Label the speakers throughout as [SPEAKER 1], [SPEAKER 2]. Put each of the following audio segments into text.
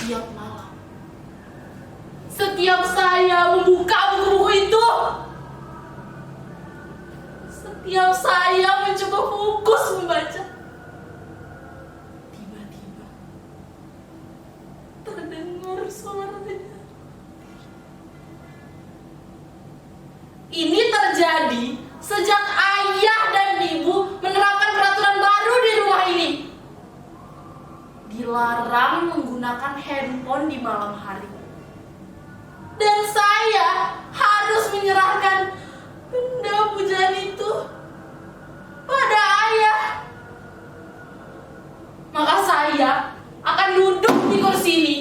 [SPEAKER 1] Setiap malam, setiap saya membuka buku-buku itu, setiap saya mencoba fokus membaca, tiba-tiba terdengar suaranya. Ini terjadi sejak ayah dan ibu menerapkan peraturan baru di rumah ini. Dilarang menggunakan handphone di malam hari. Dan saya harus menyerahkan benda pujaan itu pada ayah. Maka saya akan duduk di kursi ini,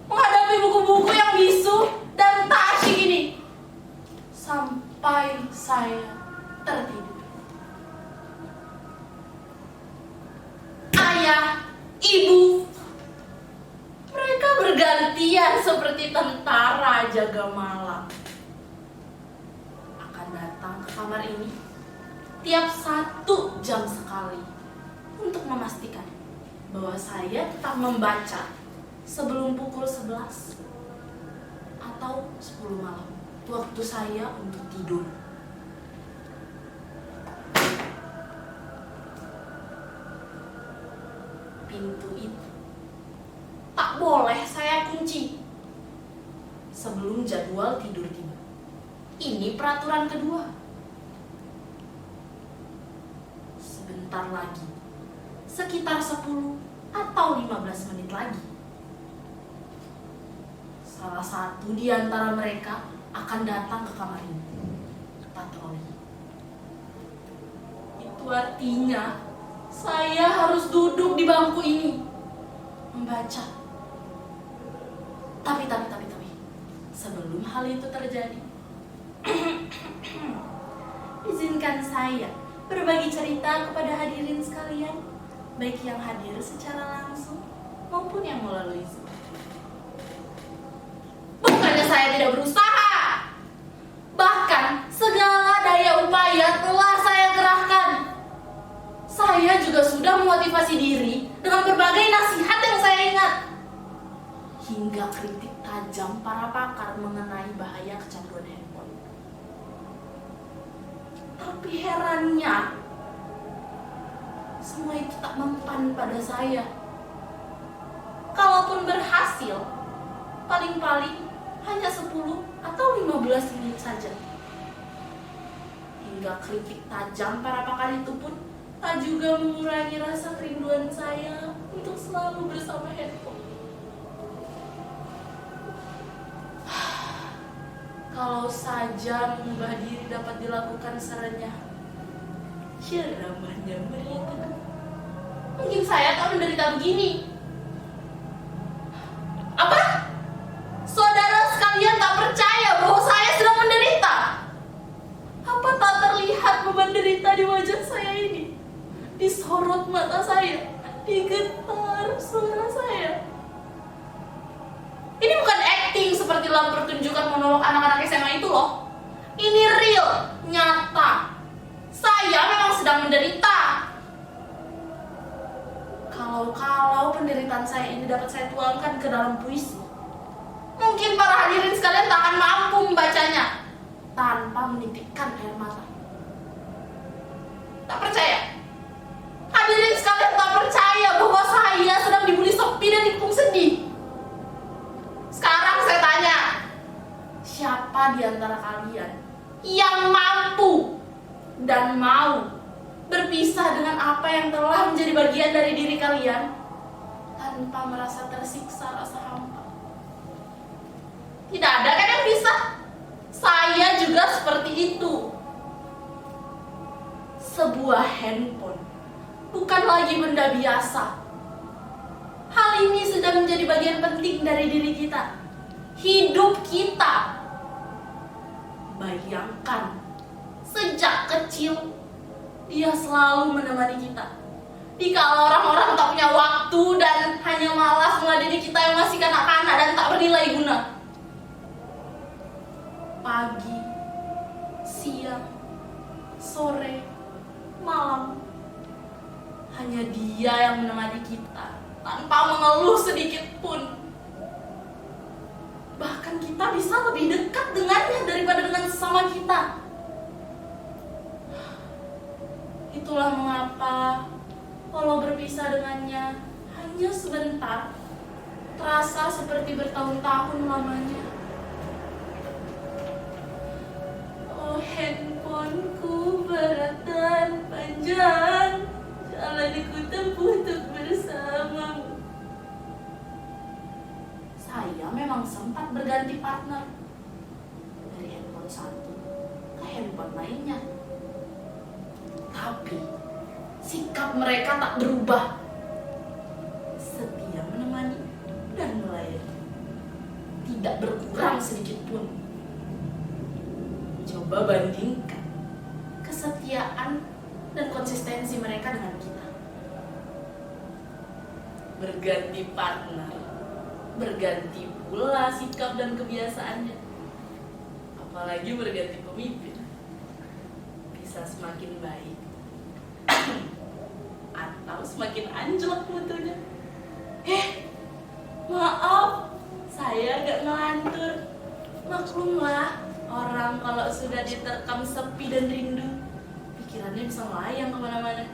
[SPEAKER 1] menghadapi buku-buku yang bisu dan tak asyik ini, sampai saya tertidur. Ayah, ibu, mereka bergantian seperti tentara jaga malam. Akan datang ke kamar ini tiap 1 jam sekali untuk memastikan bahwa saya tetap membaca sebelum pukul 11 atau 10 malam, waktu saya untuk tidur. Pintu itu tak boleh saya kunci sebelum jadwal tidur tiba. Ini peraturan kedua. Sebentar lagi, sekitar 10 atau 15 menit lagi, salah satu di antara mereka akan datang ke kamar ini, patroli. Itu artinya saya harus duduk di bangku ini membaca. Tapi sebelum hal itu terjadi, izinkan saya berbagi cerita kepada hadirin sekalian, baik yang hadir secara langsung maupun yang melalui Zoom. Bukannya saya tidak berusaha, bahkan segala daya upaya telah saya kerahkan. Saya juga sudah memotivasi diri dengan berbagai nasihat yang saya ingat, hingga kritik tajam para pakar mengenai bahaya kecanduan handphone. Tapi herannya, semua itu tak mempan pada saya. Kalaupun berhasil, paling-paling hanya 10 atau 15 menit saja. Hingga kritik tajam para pakar itu pun tak juga mengurangi rasa kerinduan saya untuk selalu bersama handphone. Kalau saja mengubah diri dapat dilakukan serenyah, ceramahnya mereka, mungkin saya tak menderita begini. Apa? Saudara sekalian tak percaya bahwa saya sedang menderita? Apa tak terlihat beban derita di wajah saya ini? Disorot mata saya, digetar suara saya. Ini bukan acting seperti dalam pertunjukan monolog anak-anak SMA itu loh. Ini real, nyata. Saya memang sedang menderita. Kalau penderitaan saya ini dapat saya tuangkan ke dalam puisi, mungkin para hadirin sekalian tak akan mampu membacanya tanpa menitikkan air mata. Tak percaya? Hadirin sekalian tak percaya bahwa saya sedang dibuli sepi dan dikepung sedih? Sekarang saya tanya, siapa di antara kalian yang mampu dan mau berpisah dengan apa yang telah menjadi bagian dari diri kalian tanpa merasa tersiksa rasa hampa? Tidak ada kan yang bisa? Saya juga seperti itu. Sebuah handphone bukan lagi benda biasa. Hal ini sudah menjadi bagian penting dari diri kita, hidup kita. Bayangkan, sejak kecil dia selalu menemani kita. Dikala orang-orang tak punya waktu dan hanya malas meladeni kita yang masih kanak-kanak dan tak bernilai guna. Pagi, siang, sore, malam, hanya dia yang menemani kita tanpa mengeluh sedikit pun. kita bisa lebih dekat dengannya daripada dengan sesama kita. Itulah mengapa walau berpisah dengannya hanya sebentar, terasa seperti bertahun-tahun lamanya. Oh handphoneku berat dan panjang, jalan ku tempuh untuk bersamamu. Saya memang sempat berganti partner dari handphone satu ke handphone lainnya, tapi sikap mereka tak berubah, setia menemani dan melayani, tidak berkurang sedikit pun. Coba bandingkan kesetiaan dan konsistensi mereka dengan kita. Berganti partner, berganti pula sikap dan kebiasaannya, apalagi berganti pemimpin, bisa semakin baik atau semakin anjlok mutunya. Maaf, saya agak ngelantur. Maklumlah, orang kalau sudah diterkam sepi dan rindu, pikirannya bisa melayang kemana-mana.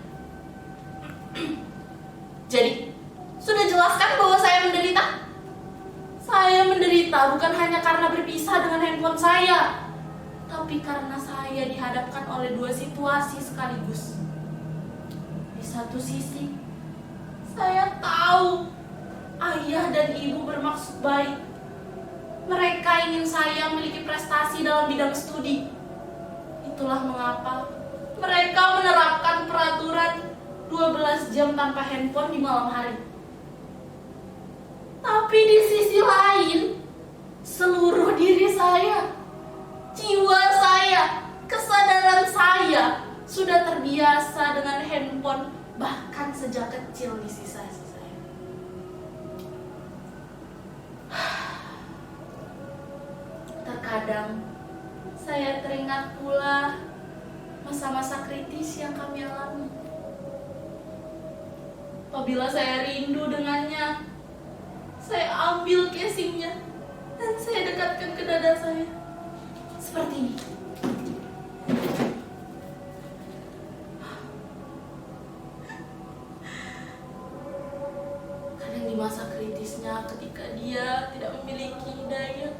[SPEAKER 1] Jadi, sudah jelaskan bahwa saya menderita? Saya menderita bukan hanya karena berpisah dengan handphone saya, tapi karena saya dihadapkan oleh dua situasi sekaligus. Di satu sisi, saya tahu ayah dan ibu bermaksud baik. Mereka ingin saya memiliki prestasi dalam bidang studi. Itulah mengapa mereka menerapkan peraturan 12 jam tanpa handphone di malam hari. Tapi di sisi lain, seluruh diri saya, jiwa saya, kesadaran saya sudah terbiasa dengan handphone bahkan sejak kecil di sisa saya. Terkadang saya teringat pula masa-masa kritis yang kami alami. Apabila saya rindu dengannya, saya ambil casingnya dan saya dekatkan ke dada saya. Seperti ini. Kadang di masa kritisnya ketika dia tidak memiliki daya,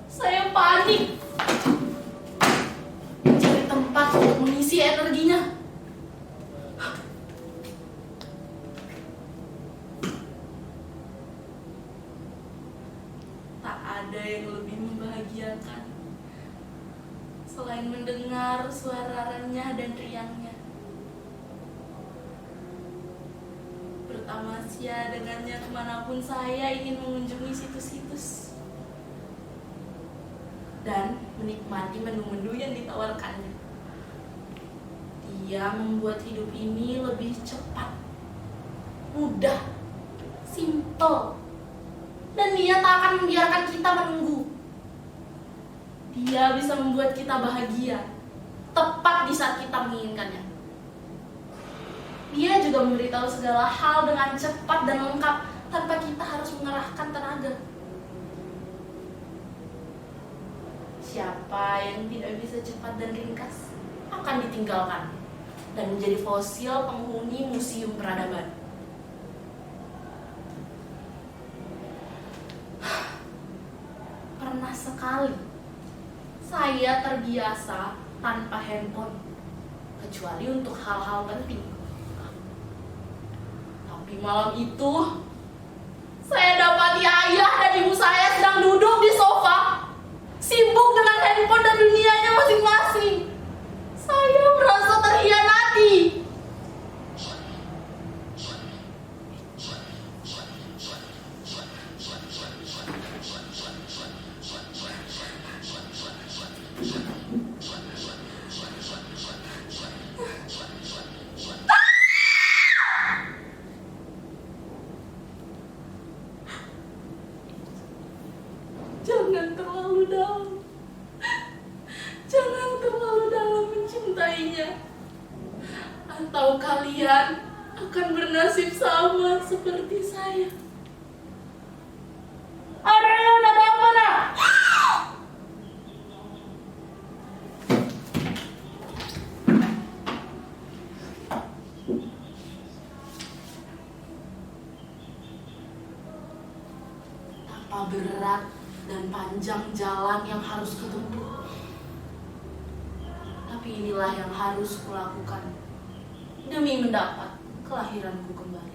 [SPEAKER 1] saya panik mencari tempat untuk mengisi energinya. Tak ada yang lebih membahagiakan selain mendengar suara renyah dan riangnya. Bertamasya dengannya kemanapun saya ingin mengunjungi situs-situs dan menikmati menu-menu yang ditawarkannya. Dia membuat hidup ini lebih cepat, mudah, simple, dan dia tak akan membiarkan kita menunggu. Dia bisa membuat kita bahagia tepat di saat kita menginginkannya. Dia juga memberitahu segala hal dengan cepat dan lengkap tanpa kita harus mengerahkan tenaga. Siapa yang tidak bisa cepat dan ringkas akan ditinggalkan dan menjadi fosil penghuni museum peradaban. Pernah sekali saya terbiasa tanpa handphone, kecuali untuk hal-hal penting. Tapi malam itu, saya dapati ayah dan ibu saya sedang duduk di sofa, sibuk dengan handphone dan dunianya masing-masing. Saya merasa terhianati. Jangan terlalu dalam. Jangan terlalu dalam mencintainya. Atau kalian akan bernasib sama seperti saya. Ada apa nak? berat dan panjang jalan yang harus kutempuh. Tapi inilah yang harus kulakukan demi mendapat kelahiranku kembali.